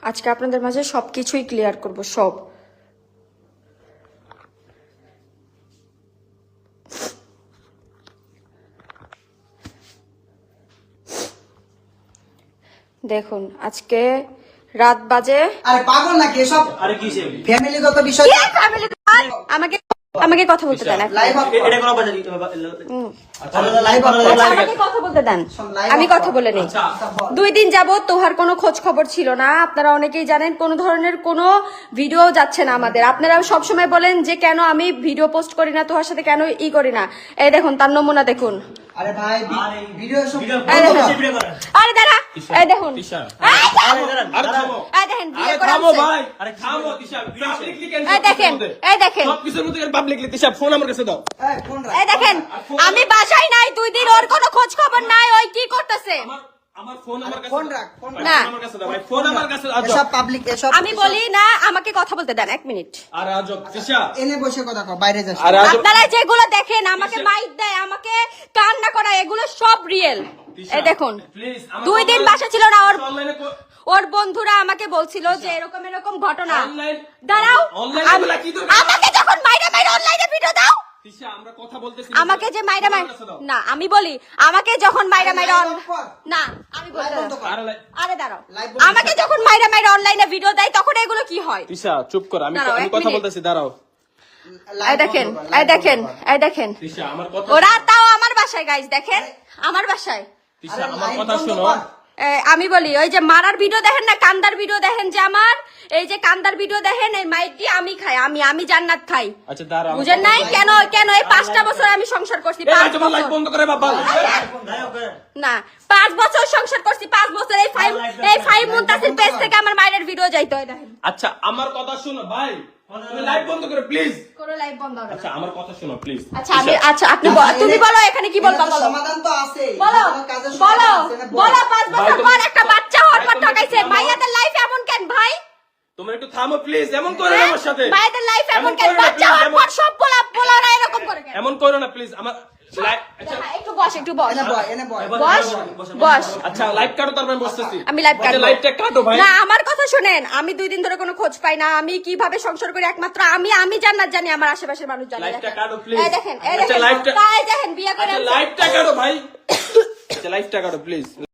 আজকে আপনাদের মাঝে সবকিছুই ক্লিয়ার করব, সব। দেখুন আজকে রাত বাজে, আরে পাগল নাকি এসব? আরে কি ফ্যামিলিগত বিষয়। আমাকে আমাকে কথা বলতে দেন। লাইভ আপ এটা কোন বাজার লাইভ আপ আমাকে কথা বলতে দেন, আমি কথা বলে নেই। 2 দিন যাবত তোহার কোনো খোঁজ খবর ছিল না। আপনারা অনেকেই জানেন কোন ধরনের কোনো ভিডিও যাচ্ছে না আমাদের। আপনারা সবসময় বলেন যে কেন আমি ভিডিও পোস্ট করি না, তোহার সাথে কেন ই করি না। এই দেখুন তার নমুনা দেখুন। আরে ভাই ভিডিও সব আরে দাঁড়া, এই দেখুন, আরে থামো, এই দেখেন ভিডিও করে থামো আসছে। ভাই, আরে থামো তিশা, পাবলিকলি কেন? এই দেখেন, এই দেখেন, সবকিছুর মধ্যে পাবলিকলি তিশা ফোন আমার কাছে দাও। এই ফোন রাখ। এই দেখেন আমি বাসায় নাই 2 দিন, ওর কোনো খোঁজ খবর নাই। ওই কি করতেছে? আমার ফোন আমার কাছে ফোন দাও। রাখ, ফোন না। আমার কাছে দাও ভাই, ফোন আমার কাছে দাও। এসব পাবলিক এসব আমি বলি না, আমাকে কথা বলতে দেন 1 মিনিট। আরে আজব তিশা, এনে বসে কথা কও, বাইরে যাস। আরে আজব আপনারা যেগুলো দেখেন, আমাকে মাইক দেয়, আমাকে কান্না করায়, এগুলো সব রিয়েল। এই দেখুন প্লিজ 2 দিন বাসা ছিল না। অনলাইনে ওর বন্ধুরা আমাকে বলছিল যে এরকম এরকম ঘটনা। অনলাইন দাঁড়াও, অনলাইনে বলা কি দরকার? আমাকে যখন মাইরা মাইরা অনলাইনে ভিডিও দাও, তিশা আমরা কথা বলতেছি। আমাকে যে মাইরা মাইরা, না আমি বলি আমাকে যখন মাইরা মাইরা না আমি বলি আরে দাঁড়াও, আমাকে যখন মাইরা মাইরা অনলাইনে ভিডিও দেয় তখন এগুলো কি হয়? তিশা চুপ কর, আমি দাঁড়াও, আমি এক কথা মিনিট। বলতেছি, দাঁড়াও। এই দেখেন, এই দেখেন, এই দেখেন, তিশা আমার কথা, ওরা তাও আমার বাসায়, গাইস দেখেন আমার বাসায়। তিশা আমার কথা শোনো। আমি বলি ওই যে মারার ভিডিও দেখেন না, কান্দার ভিডিও দেখেন, যে আমার এই যে কান্দার ভিডিও দেখেন, এই মাইক দিয়ে আমি খাই, আমি জান্নাত খাই। আচ্ছা দাঁড়াও, বুঝেন নাই কেন? কেন এই 5টা বছর আমি সংসার করছি, এই 5 তোমার লাইভ বছর বন্ধ করে বাবা। না 5 বছর সংসার করছি, 5 বছর এই ফাইভ মুনতাসির পেজ থেকে আমার মায়ের ভিডিও যাইতো। হয় দেখেন, আচ্ছা আমার কথা শোনো ভাই, তুমি লাইভ বন্ধ করো প্লিজ। কোন লাইভ বন্ধ হবে না। আচ্ছা আমার কথা শোনো প্লিজ। আচ্ছা আপনি তুমি বলো এখানে কি বলবা, বলো সমাধান তো আছে। বলো কাজের বলো সমাধান আছে না, বলো 5 বছর পর একটা বাচ্চা হওয়ার পর ভাই, ঠকাইছে। তুমি- মাইয়াদের লাইফ এমন কেন ভাই? তোমরা একটু থামো প্লিজ, এমন করো না আমার সাথে। মায়েদের লাইফ এমন এমন কেন? করো না, বাচ্চা please, হওয়ার এমন- পর সব পোলারা এরকম করে কেন? এমন করো না প্লিজ। আমার আচ্ছা দেখা, একটু বস, একটু বস, এনে বয়, এনে বয়। বস। আচ্ছা লাইভ কাটো, তারপর আমি বসতেছি। আমি লাইভ কাটবো। লাইভটা কাটো ভাই। না আমার কথা শুনেন, আমি 2 দিন ধরে কোনো খোঁজ পাই না। আমি কিভাবে সংসার করি একমাত্র আমি জান্নাত জানি, আমার আশেপাশের মানুষ জানে। লাইভটা দেখেন। কাটো প্লিজ। এই দেখেন, এই আচ্ছা দেখেন, লাইভটা, তাই দেখেন বিয়ে করে আচ্ছা আনছে। লাইভটা কাটো ভাই। আচ্ছা লাইভটা কাটো প্লিজ।